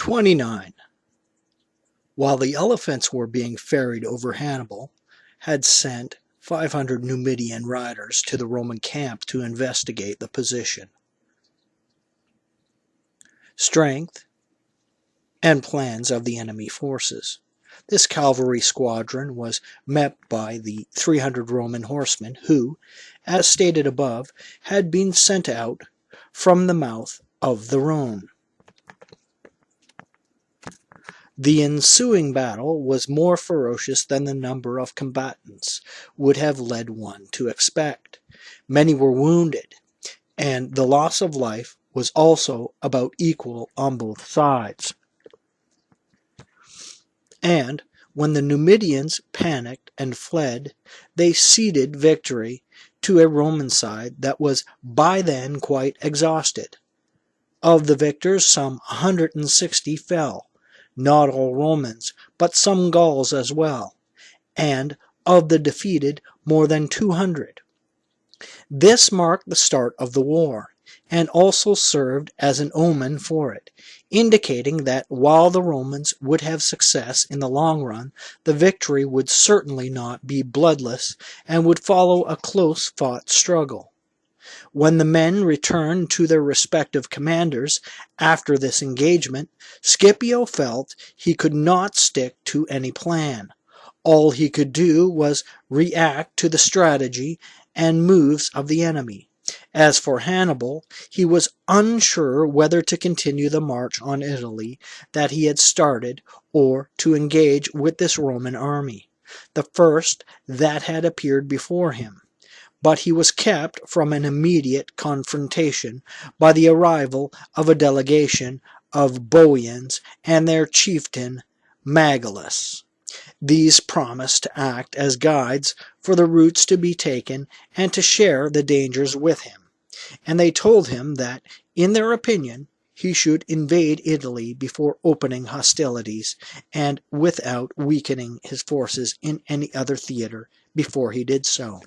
29. While the elephants were being ferried over, Hannibal had sent 500 Numidian riders to the Roman camp to investigate the position, strength, and plans of the enemy forces. This cavalry squadron was met by the 300 Roman horsemen who, as stated above, had been sent out from the mouth of the Rhone. The ensuing battle was more ferocious than the number of combatants would have led one to expect. Many were wounded, and the loss of life was also about equal on both sides. And when the Numidians panicked and fled, they ceded victory to a Roman side that was by then quite exhausted. Of the victors, some 160 fell, not all Romans, but some Gauls as well, and of the defeated, more than 200. This marked the start of the war, and also served as an omen for it, indicating that while the Romans would have success in the long run, the victory would certainly not be bloodless and would follow a close-fought struggle. When the men returned to their respective commanders after this engagement, Scipio felt he could not stick to any plan. All he could do was react to the strategy and moves of the enemy. As for Hannibal, he was unsure whether to continue the march on Italy that he had started or to engage with this Roman army, the first that had appeared before him. But he was kept from an immediate confrontation by the arrival of a delegation of Boians and their chieftain Megillus. These promised to act as guides for the routes to be taken and to share the dangers with him, and they told him that, in their opinion, he should invade Italy before opening hostilities and without weakening his forces in any other theater before he did so.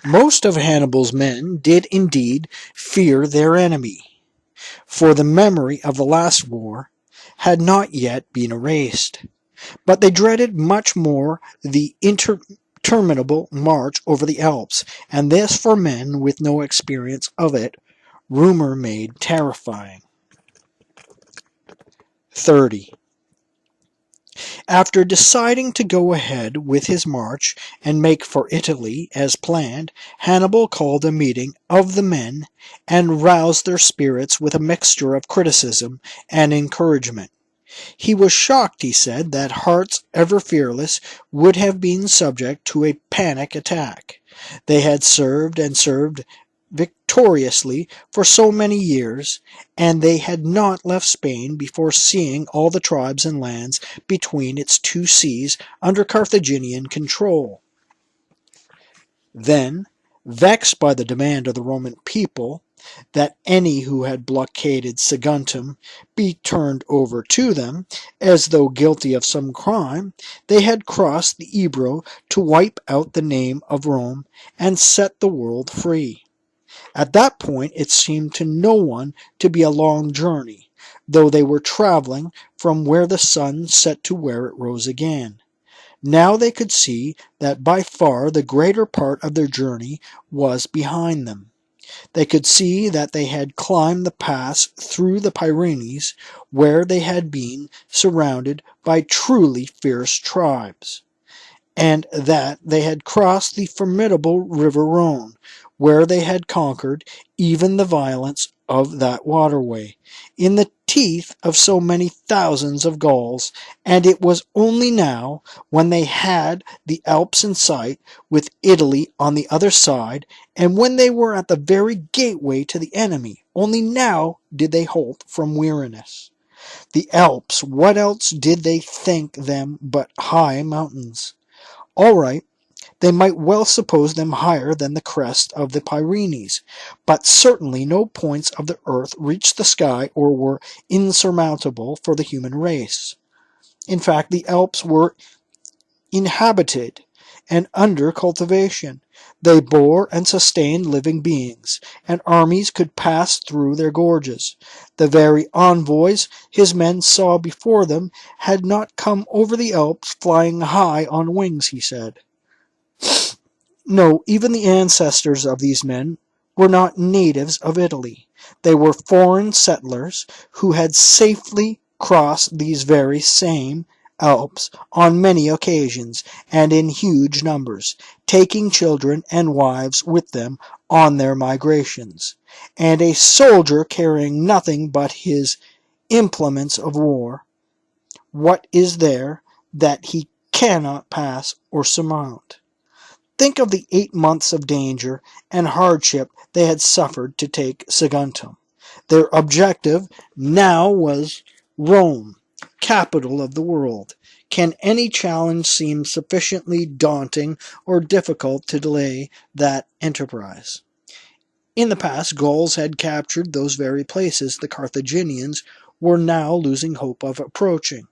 Most of Hannibal's men did indeed fear their enemy, for the memory of the last war had not yet been erased. But they dreaded much more the interminable march over the Alps, and this for men with no experience of it, rumor made terrifying. 30. After deciding to go ahead with his march and make for Italy as planned, Hannibal called a meeting of the men and roused their spirits with a mixture of criticism and encouragement. He was shocked, he said, that hearts ever fearless would have been subject to a panic attack. They had served and served victoriously for so many years, and they had not left Spain before seeing all the tribes and lands between its two seas under Carthaginian control. Then, vexed by the demand of the Roman people that any who had blockaded Saguntum be turned over to them, as though guilty of some crime, they had crossed the Ebro to wipe out the name of Rome and set the world free. At that point it seemed to no one to be a long journey, though they were traveling from where the sun set to where it rose again. Now they could see that by far the greater part of their journey was behind them. They could see that they had climbed the pass through the Pyrenees, where they had been surrounded by truly fierce tribes, and that they had crossed the formidable river Rhone, where they had conquered even the violence of that waterway, in the teeth of so many thousands of Gauls, and it was only now, when they had the Alps in sight, with Italy on the other side, and when they were at the very gateway to the enemy, only now did they halt from weariness. The Alps, what else did they think them but high mountains? All right, they might well suppose them higher than the crest of the Pyrenees, but certainly no points of the earth reached the sky or were insurmountable for the human race. In fact, the Alps were inhabited, and under cultivation. They bore and sustained living beings, and armies could pass through their gorges. The very envoys his men saw before them had not come over the Alps flying high on wings, he said. No, even the ancestors of these men were not natives of Italy. They were foreign settlers who had safely crossed these very same Alps on many occasions and in huge numbers, taking children and wives with them on their migrations. And a soldier carrying nothing but his implements of war, what is there that he cannot pass or surmount? Think of the 8 months of danger and hardship they had suffered to take Saguntum. Their objective now was Rome, capital of the world. Can any challenge seem sufficiently daunting or difficult to delay that enterprise? In the past, Gauls had captured those very places the Carthaginians were now losing hope of approaching.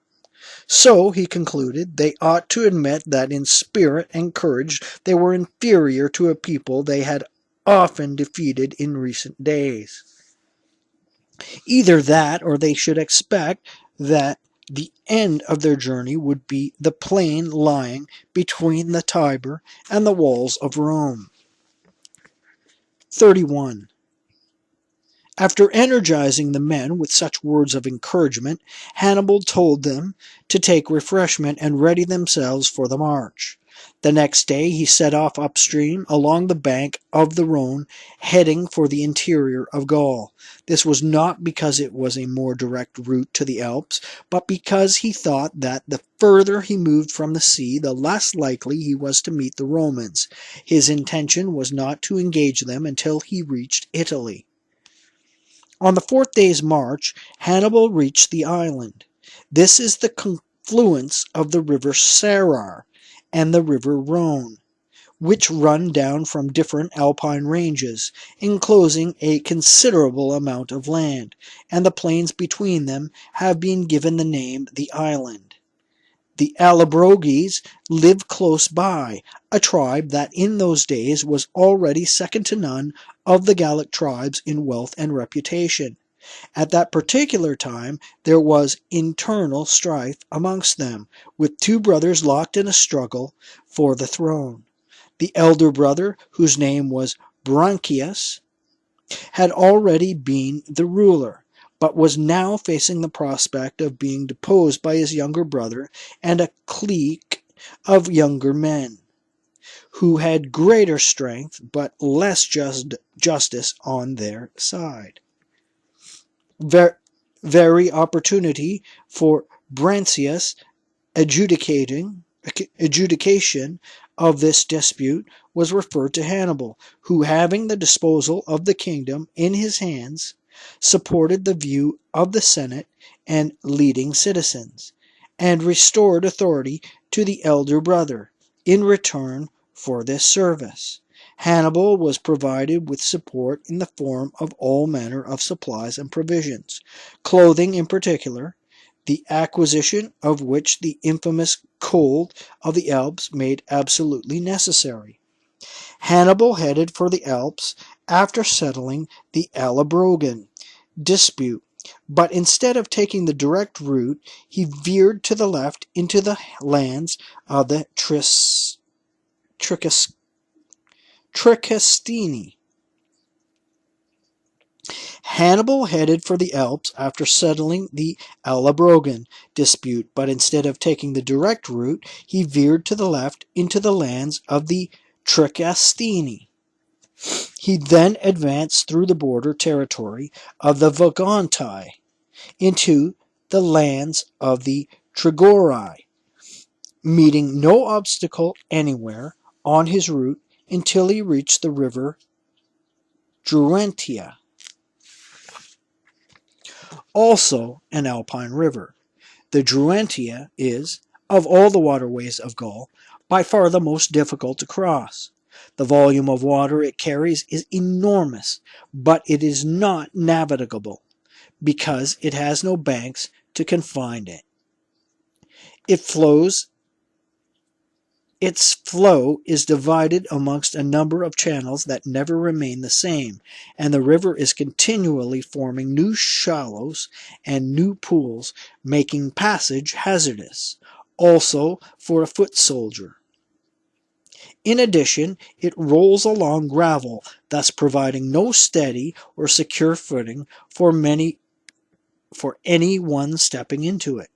So, he concluded, they ought to admit that in spirit and courage they were inferior to a people they had often defeated in recent days. Either that, or they should expect that the end of their journey would be the plain lying between the Tiber and the walls of Rome. 31. After energizing the men with such words of encouragement, Hannibal told them to take refreshment and ready themselves for the march. The next day he set off upstream along the bank of the Rhone, heading for the interior of Gaul. This was not because it was a more direct route to the Alps, but because he thought that the further he moved from the sea, the less likely he was to meet the Romans. His intention was not to engage them until he reached Italy. On the fourth day's march, Hannibal reached the island. This is the confluence of the river Sarar and the river Rhone, which run down from different alpine ranges, enclosing a considerable amount of land, and the plains between them have been given the name the island. The Allobroges live close by, a tribe that in those days was already second to none of the Gallic tribes in wealth and reputation. At that particular time there was internal strife amongst them, with two brothers locked in a struggle for the throne. The elder brother, whose name was Brunchius, had already been the ruler, but was now facing the prospect of being deposed by his younger brother and a clique of younger men, who had greater strength but less justice on their side. Very opportunity for Brunchius adjudication of this dispute was referred to Hannibal, who, having the disposal of the kingdom in his hands, supported the view of the Senate and leading citizens, and restored authority to the elder brother in return for this service. Hannibal was provided with support in the form of all manner of supplies and provisions, clothing in particular, the acquisition of which the infamous cold of the Alps made absolutely necessary. Hannibal headed for the Alps after settling the Allobrogan dispute, but instead of taking the direct route, he veered to the left into the lands of the Tricastini. Hannibal headed for the Alps after settling the Allobrogan dispute, but instead of taking the direct route, he veered to the left into the lands of the Tricastini. He then advanced through the border territory of the Vogontai into the lands of the Trigorai, meeting no obstacle anywhere on his route until he reached the river Druentia, also an alpine river. The Druentia is, of all the waterways of Gaul, by far the most difficult to cross. The volume of water it carries is enormous, but it is not navigable, because it has no banks to confine it. It flows Its flow is divided amongst a number of channels that never remain the same, and the river is continually forming new shallows and new pools, making passage hazardous, also for a foot soldier. In addition, it rolls along gravel, thus providing no steady or secure footing for any one stepping into it.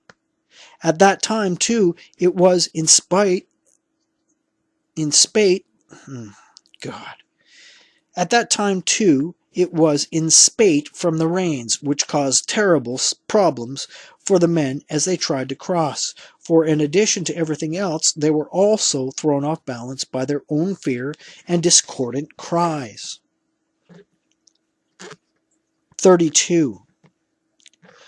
At that time, too, it was in spate. At that time, too, it was in spate from the rains, which caused terrible problems for the men as they tried to cross. For in addition to everything else, they were also thrown off balance by their own fear and discordant cries. 32.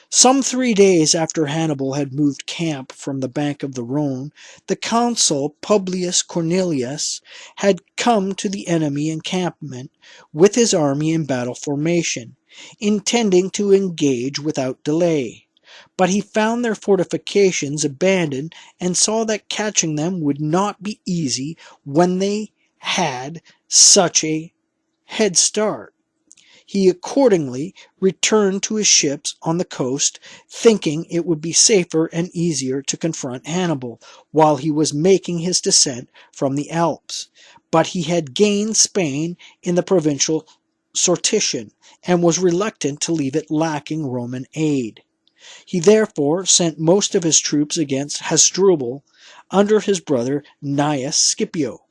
Some 3 days after Hannibal had moved camp from the bank of the Rhone, the consul Publius Cornelius had come to the enemy encampment with his army in battle formation, intending to engage without delay. But he found their fortifications abandoned and saw that catching them would not be easy when they had such a head start. He accordingly returned to his ships on the coast, thinking it would be safer and easier to confront Hannibal while he was making his descent from the Alps. But he had gained Spain in the provincial sortition, and was reluctant to leave it lacking Roman aid. He therefore sent most of his troops against Hasdrubal under his brother Gnaeus Scipio,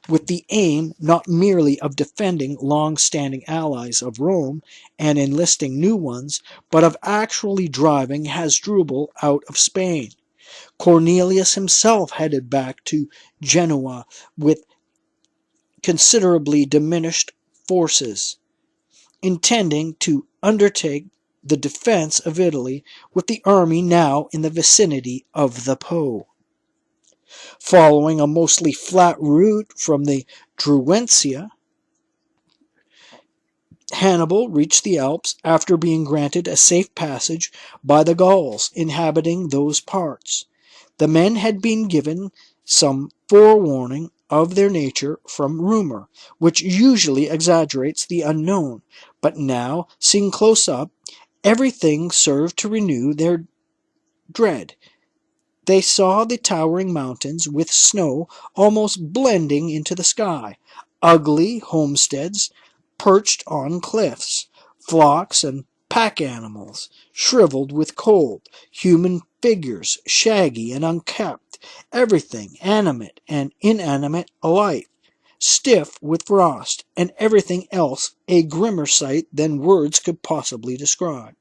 with the aim not merely of defending long-standing allies of Rome and enlisting new ones, but of actually driving Hasdrubal out of Spain. Cornelius himself headed back to Genoa with considerably diminished forces, intending to undertake the defense of Italy with the army now in the vicinity of the Po. Following a mostly flat route from the Druentia, Hannibal reached the Alps after being granted a safe passage by the Gauls inhabiting those parts. The men had been given some forewarning of their nature from rumor, which usually exaggerates the unknown, but now, seen close up, everything served to renew their dread. They saw the towering mountains with snow almost blending into the sky, ugly homesteads perched on cliffs, flocks and pack animals, shriveled with cold, human figures, shaggy and unkempt, everything animate and inanimate alike, stiff with frost, and everything else a grimmer sight than words could possibly describe.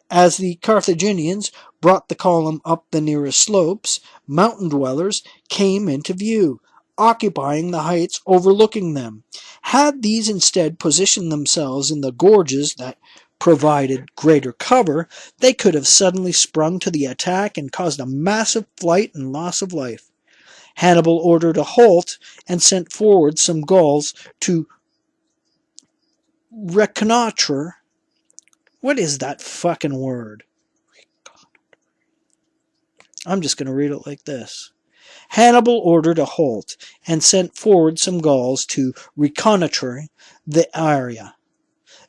As the Carthaginians brought the column up the nearest slopes, mountain dwellers came into view, occupying the heights overlooking them. Had these instead positioned themselves in the gorges that provided greater cover, they could have suddenly sprung to the attack and caused a massive flight and loss of life. Hannibal ordered a halt and sent forward some Gauls to reconnoitre. What is that fucking word? I'm just going to read it like this. Hannibal ordered a halt and sent forward some Gauls to reconnoitre the area.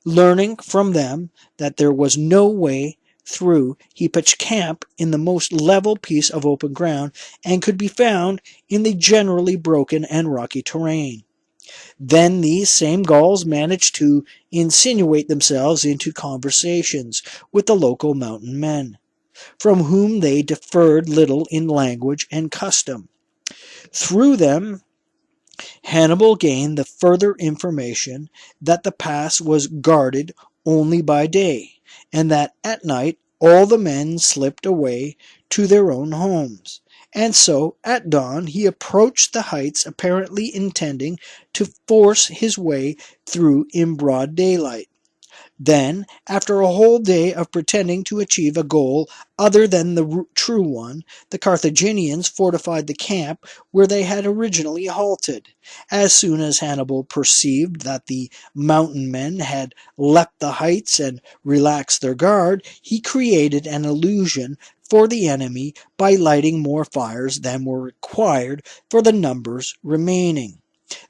Learning from them that there was no way through, he pitched camp in the most level piece of open ground and could be found in the generally broken and rocky terrain. Then these same Gauls managed to insinuate themselves into conversations with the local mountain men, from whom they differed little in language and custom. Through them, Hannibal gained the further information that the pass was guarded only by day, and that at night all the men slipped away to their own homes. And so, at dawn, he approached the heights, apparently intending to force his way through in broad daylight. Then, after a whole day of pretending to achieve a goal other than the true one, the Carthaginians fortified the camp where they had originally halted. As soon as Hannibal perceived that the mountain men had leapt the heights and relaxed their guard, he created an illusion for the enemy by lighting more fires than were required for the numbers remaining.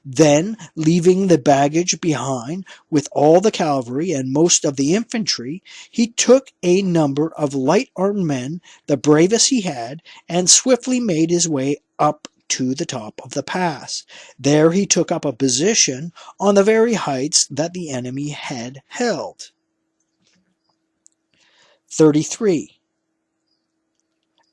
Then, leaving the baggage behind with all the cavalry and most of the infantry, he took a number of light-armed men, the bravest he had, and swiftly made his way up to the top of the pass. There he took up a position on the very heights that the enemy had held. 33.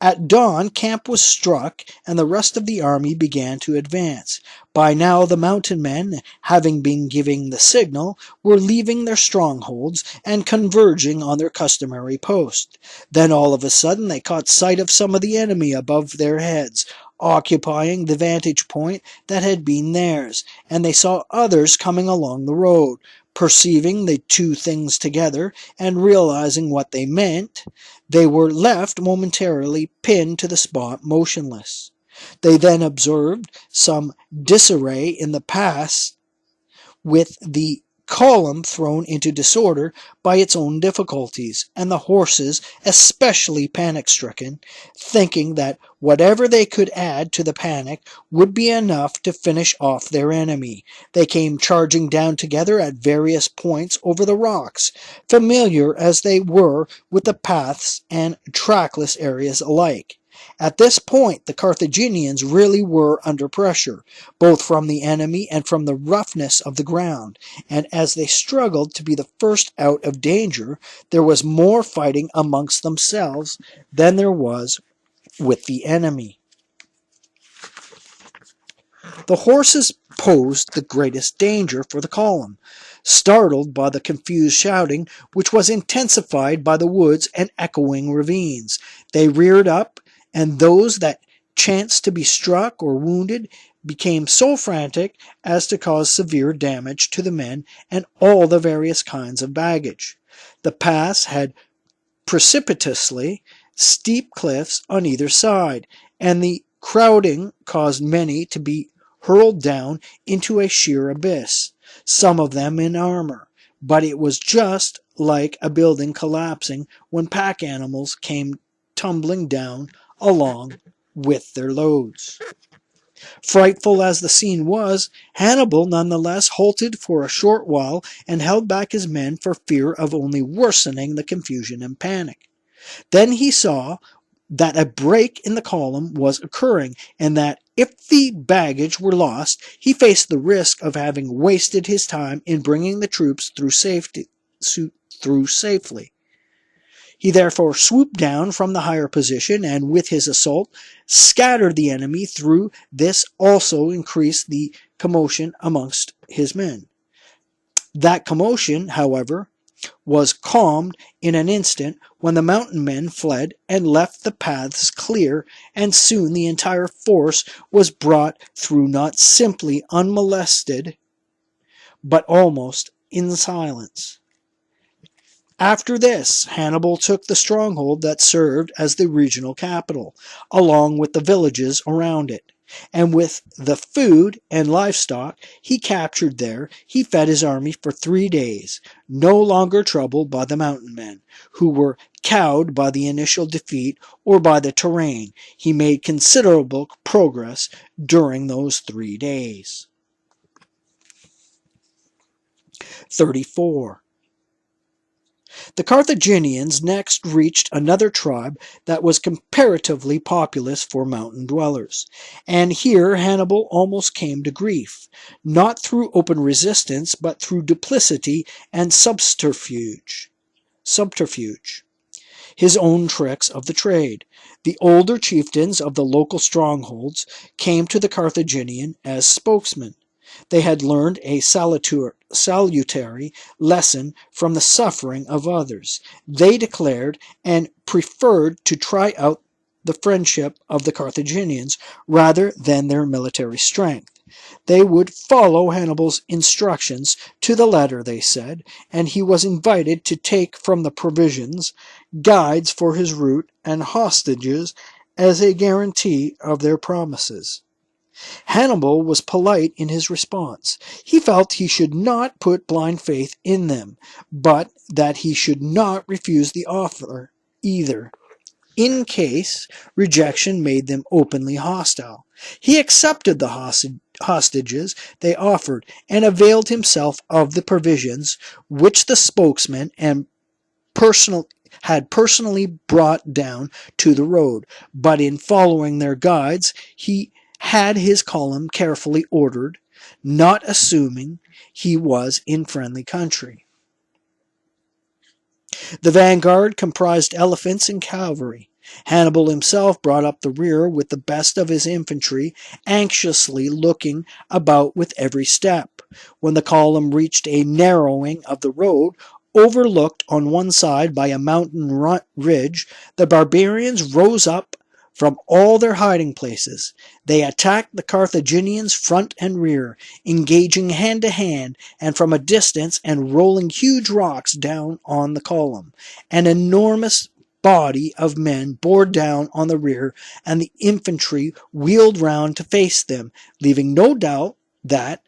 At dawn, camp was struck, and the rest of the army began to advance. By now the mountain men, having been giving the signal, were leaving their strongholds and converging on their customary post. Then all of a sudden they caught sight of some of the enemy above their heads, occupying the vantage point that had been theirs, and they saw others coming along the road. Perceiving the two things together and realizing what they meant, they were left momentarily pinned to the spot motionless. They then observed some disarray in the pass, with the column thrown into disorder by its own difficulties, and the horses especially panic-stricken, thinking that whatever they could add to the panic would be enough to finish off their enemy. They came charging down together at various points over the rocks, familiar as they were with the paths and trackless areas alike. At this point, the Carthaginians really were under pressure, both from the enemy and from the roughness of the ground, and as they struggled to be the first out of danger, there was more fighting amongst themselves than there was with the enemy. The horses posed the greatest danger for the column. Startled by the confused shouting, which was intensified by the woods and echoing ravines, they reared up, and those that chanced to be struck or wounded became so frantic as to cause severe damage to the men and all the various kinds of baggage. The pass had precipitously steep cliffs on either side, and the crowding caused many to be hurled down into a sheer abyss, some of them in armor, but it was just like a building collapsing when pack animals came tumbling down along with their loads. Frightful as the scene was, Hannibal nonetheless halted for a short while and held back his men for fear of only worsening the confusion and panic. Then he saw that a break in the column was occurring, and that if the baggage were lost, he faced the risk of having wasted his time in bringing the troops through safely. He therefore swooped down from the higher position, and with his assault scattered the enemy. Through this also increased the commotion amongst his men. That commotion, however, was calmed in an instant when the mountain men fled and left the paths clear, and soon the entire force was brought through not simply unmolested, but almost in silence. After this, Hannibal took the stronghold that served as the regional capital, along with the villages around it. And with the food and livestock he captured there, he fed his army for 3 days, no longer troubled by the mountain men, who were cowed by the initial defeat or by the terrain. He made considerable progress during those 3 days. 34. The Carthaginians next reached another tribe that was comparatively populous for mountain dwellers, and here Hannibal almost came to grief, not through open resistance, but through duplicity and subterfuge. His own tricks of the trade. The older chieftains of the local strongholds came to the Carthaginian as spokesmen. They had learned a salutary lesson from the suffering of others. They declared and preferred to try out the friendship of the Carthaginians rather than their military strength. They would follow Hannibal's instructions to the letter, they said, and he was invited to take from the provisions, guides for his route, and hostages as a guarantee of their promises. Hannibal was polite in his response. He felt he should not put blind faith in them, but that he should not refuse the offer either. in case rejection made them openly hostile. He accepted the hostages they offered and availed himself of the provisions which the spokesman had personally brought down to the road, but in following their guides he had his column carefully ordered, not assuming he was in friendly country. The vanguard comprised elephants and cavalry. Hannibal himself brought up the rear with the best of his infantry, anxiously looking about with every step. When the column reached a narrowing of the road, overlooked on one side by a mountain ridge, the barbarians rose up from all their hiding places. They attacked the Carthaginians front and rear, engaging hand to hand and from a distance and rolling huge rocks down on the column. An enormous body of men bore down on the rear, and the infantry wheeled round to face them, leaving no doubt that,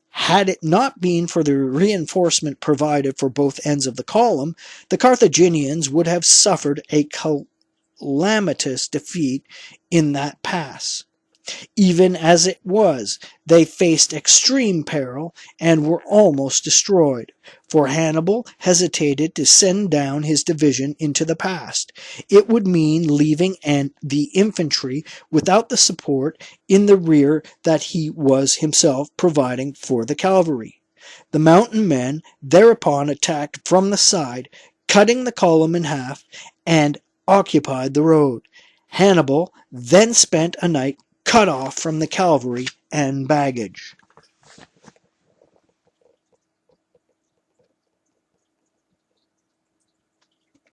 had it not been for the reinforcement provided for both ends of the column, the Carthaginians would have suffered a calamitous defeat in that pass. Even as it was, they faced extreme peril and were almost destroyed, for Hannibal hesitated to send down his division into the pass. It would mean leaving the infantry without the support in the rear that he was himself providing for the cavalry. The mountain men thereupon attacked from the side, cutting the column in half, and occupied the road. Hannibal then spent a night cut off from the cavalry and baggage.